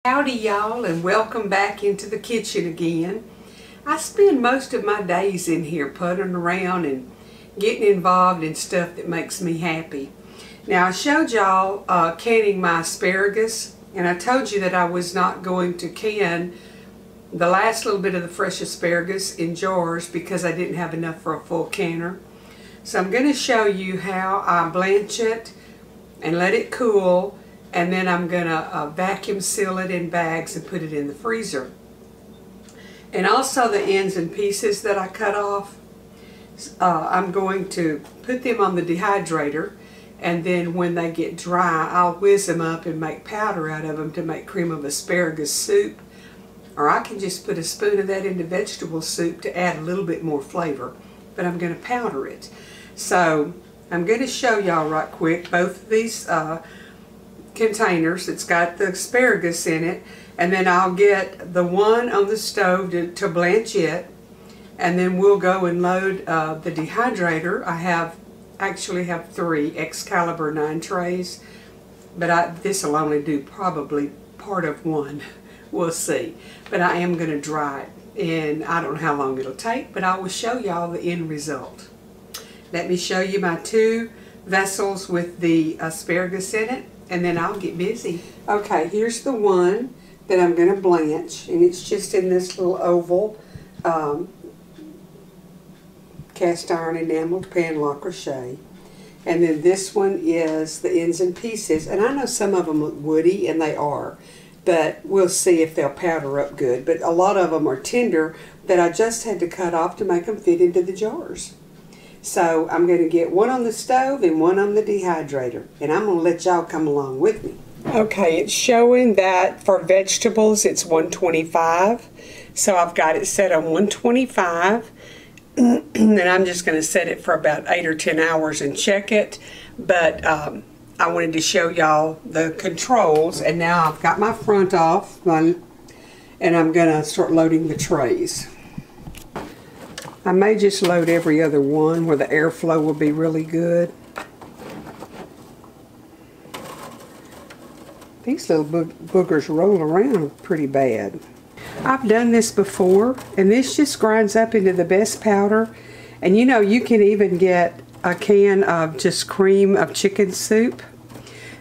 Howdy y'all, and welcome back into the kitchen again. I spend most of my days in here puttering around and getting involved in stuff that makes me happy. Now I showed y'all canning my asparagus, and I told you that I was not going to can the last little bit of the fresh asparagus in jars because I didn't have enough for a full canner. So I'm going to show you how I blanch it and let it cool, and then I'm going to vacuum seal it in bags and put it in the freezer. And also the ends and pieces that I cut off, I'm going to put them on the dehydrator, and then when they get dry I'll whiz them up and make powder out of them to make cream of asparagus soup. Or I can just put a spoon of that into vegetable soup to add a little bit more flavor. But I'm going to powder it. So I'm going to show y'all right quick both of these containers that's got the asparagus in it, and then I'll get the one on the stove to blanch it, and then we'll go and load the dehydrator. I actually have 3 Excalibur 9 trays, but this will only do probably part of one. We'll see. But I am going to dry it, and I don't know how long it'll take, but I will show y'all the end result. Let me show you my 2 vessels with the asparagus in it, and then I'll get busy. Okay, here's the one that I'm going to blanch, and it's just in this little oval cast iron enameled pan la crochet. And then this one is the ends and pieces, and I know some of them look woody, and they are, but we'll see if they'll powder up good. But a lot of them are tender that I just had to cut off to make them fit into the jars. So I'm going to get one on the stove and one on the dehydrator, and I'm going to let y'all come along with me. Okay, it's showing that for vegetables it's 125, so I've got it set on 125, and I'm just going to set it for about 8 or 10 hours and check it. But I wanted to show y'all the controls, and now I've got my front off, and I'm going to start loading the trays. I may just load every other one where the airflow will be really good. These little boogers roll around pretty bad. I've done this before, and this just grinds up into the best powder. And you know, you can even get a can of just cream of chicken soup,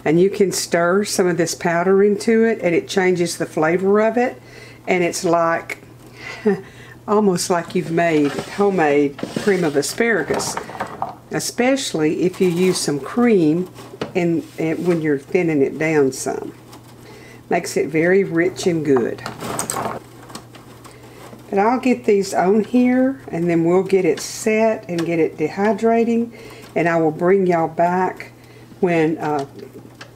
and you can stir some of this powder into it, and it changes the flavor of it, and it's like almost like you've made homemade cream of asparagus, especially if you use some cream and when you're thinning it down some. Makes it very rich and good. But I'll get these on here, and then we'll get it set and get it dehydrating, and I will bring y'all back when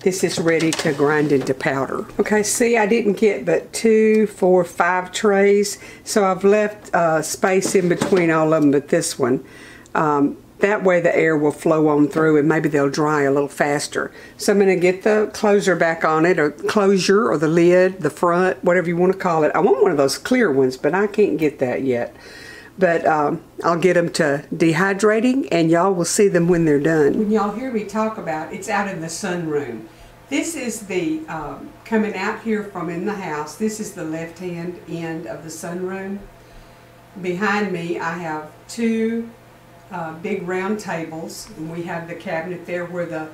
this is ready to grind into powder. Okay, see, I didn't get but 2, 4, 5 trays, so I've left space in between all of them but this one. That way the air will flow on through, and maybe they'll dry a little faster. So I'm going to get the closure back on it, or closure, or the lid, the front, whatever you want to call it. I want one of those clear ones, but I can't get that yet. But I'll get them to dehydrating, and y'all will see them when they're done. When y'all hear me talk about it's out in the sunroom, this is the, coming out here from in the house, this is the left-hand end of the sunroom. Behind me I have 2 big round tables, and we have the cabinet there where the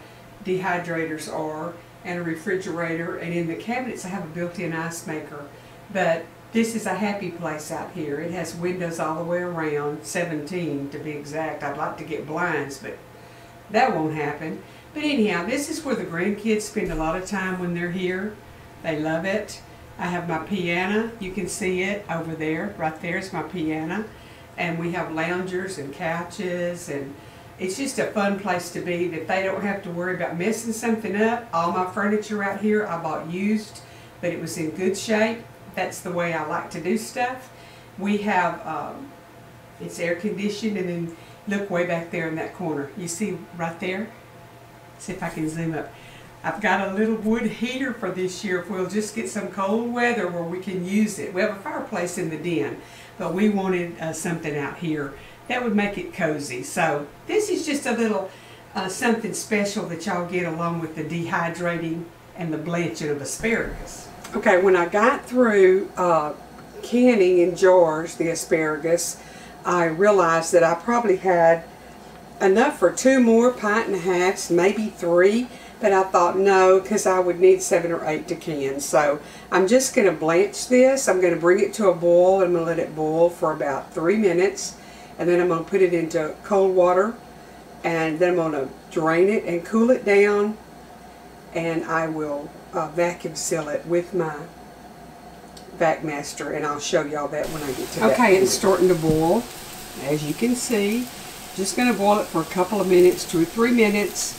dehydrators are, and a refrigerator, and in the cabinets I have a built-in ice maker. But this is a happy place out here. It has windows all the way around, 17 to be exact. I'd like to get blinds, but that won't happen. But anyhow, this is where the grandkids spend a lot of time when they're here. They love it. I have my piano. You can see it over there. Right there is my piano. And we have loungers and couches, and it's just a fun place to be that they don't have to worry about messing something up. All my furniture out here I bought used, but it was in good shape. That's the way I like to do stuff. We have, it's air conditioned, and then look way back there in that corner. You see right there? See if I can zoom up. I've got a little wood heater for this year if we'll just get some cold weather where we can use it. We have a fireplace in the den, but we wanted something out here that would make it cozy. So this is just a little something special that y'all get along with the dehydrating and the blanching of asparagus. Okay, when I got through canning in jars the asparagus, I realized that I probably had enough for 2 more pint and a halves, maybe 3, but I thought no, because I would need 7 or 8 to can. So I'm just going to blanch this. I'm going to bring it to a boil, and I'm going to let it boil for about 3 minutes, and then I'm going to put it into cold water, and then I'm going to drain it and cool it down, and I will vacuum seal it with my vacmaster, and I'll show y'all that when I get to that. Okay, it's starting to boil, as you can see. Just going to boil it for a couple of minutes, 2 or 3 minutes,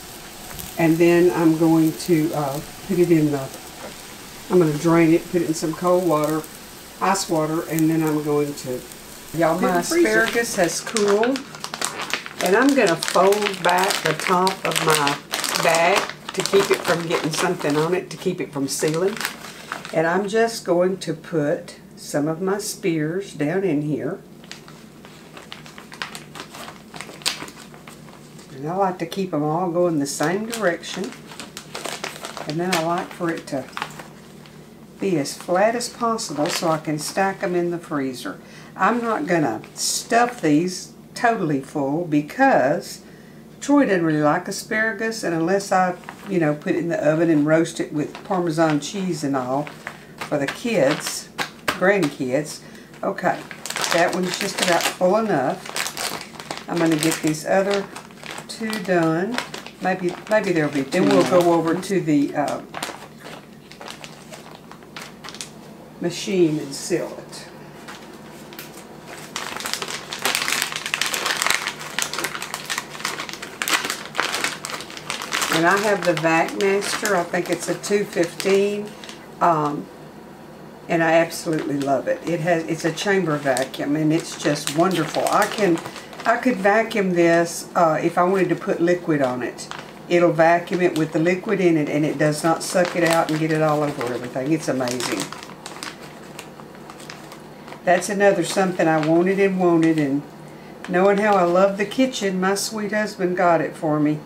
and then I'm going to put it in the, I'm going to drain it, put it in some cold water, ice water, and then I'm going to, y'all, my asparagus has cooled, and I'm going to fold back the top of my bag to keep it from getting something on it, to keep it from sealing. And I'm just going to put some of my spears down in here. And I like to keep them all going the same direction. And then I like for it to be as flat as possible so I can stack them in the freezer. I'm not going to stuff these totally full because Troy doesn't really like asparagus, and unless I, you know, put it in the oven and roast it with Parmesan cheese and all for the kids, grandkids. Okay, that one's just about full enough. I'm going to get these other 2 done. Maybe there'll be 2. Then we'll go over to the machine and seal it. And I have the vacmaster. I think it's a 215, and I absolutely love it. It's a chamber vacuum, and it's just wonderful. I could vacuum this if I wanted to put liquid on it. It'll vacuum it with the liquid in it, and it does not suck it out and get it all over everything. It's amazing. That's another something I wanted, and knowing how I love the kitchen, my sweet husband got it for me.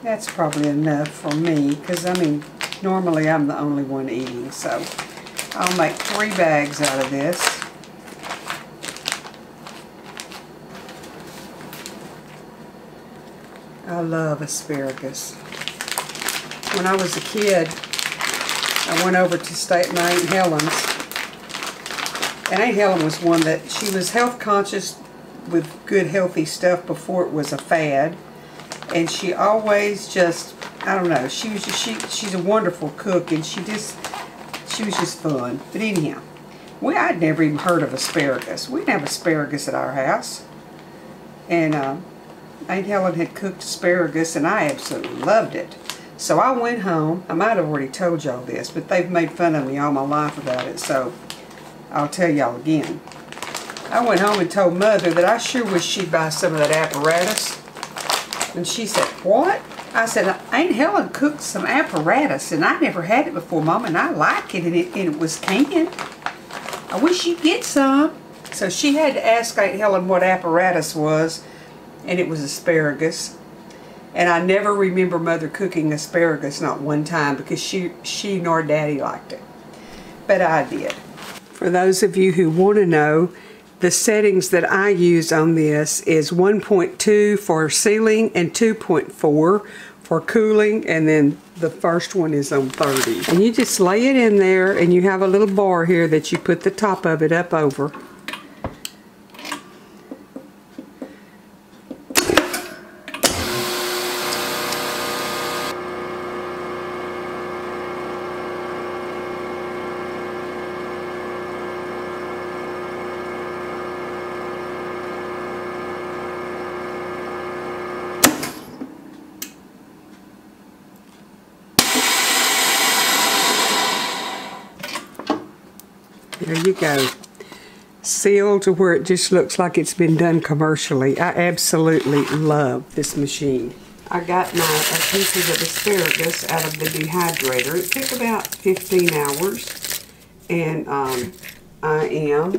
That's probably enough for me, because I mean, normally I'm the only one eating, so I'll make 3 bags out of this. I love asparagus. When I was a kid, I went over to my Aunt Helen's, and Aunt Helen was one that, she was health conscious with good healthy stuff before it was a fad. And she always just, I don't know, she's a wonderful cook, and she was just fun. But anyhow, I'd never even heard of asparagus. We didn't have asparagus at our house. And Aunt Helen had cooked asparagus, and I absolutely loved it. So I went home. I might have already told y'all this, but they've made fun of me all my life about it, so I'll tell y'all again. I went home and told Mother that I sure wish she'd buy some of that apparatus. And she said, "What?" I said, "Aunt Helen cooked some apparatus, and I never had it before, Mom, and I like it, and it was canned. I wish you'd get some." So she had to ask Aunt Helen what apparatus was, and it was asparagus. And I never remember Mother cooking asparagus, not one time, because she nor Daddy liked it. But I did. For those of you who want to know, the settings that I use on this is 1.2 for sealing and 2.4 for cooling, and then the first one is on 30. And you just lay it in there, and you have a little bar here that you put the top of it up over. There you go. Sealed to where it just looks like it's been done commercially. I absolutely love this machine. I got my pieces of asparagus out of the dehydrator. It took about 15 hours. And I am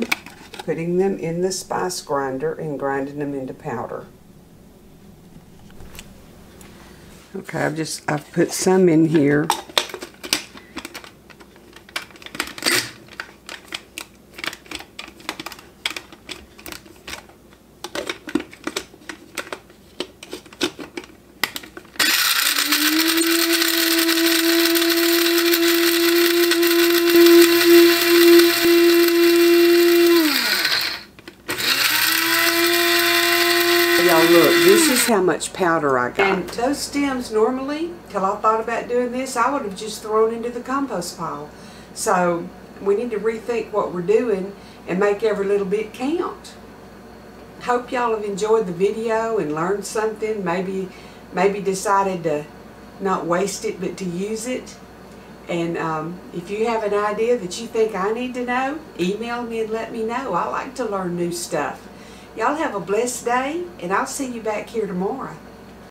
putting them in the spice grinder and grinding them into powder. Okay, I've put some in here. Y'all look, this is how much powder I got. And those stems normally, till I thought about doing this, I would have just thrown into the compost pile. So we need to rethink what we're doing and make every little bit count. Hope y'all have enjoyed the video and learned something. Maybe decided to not waste it but to use it. And if you have an idea that you think I need to know, email me and let me know. I like to learn new stuff. Y'all have a blessed day, and I'll see you back here tomorrow.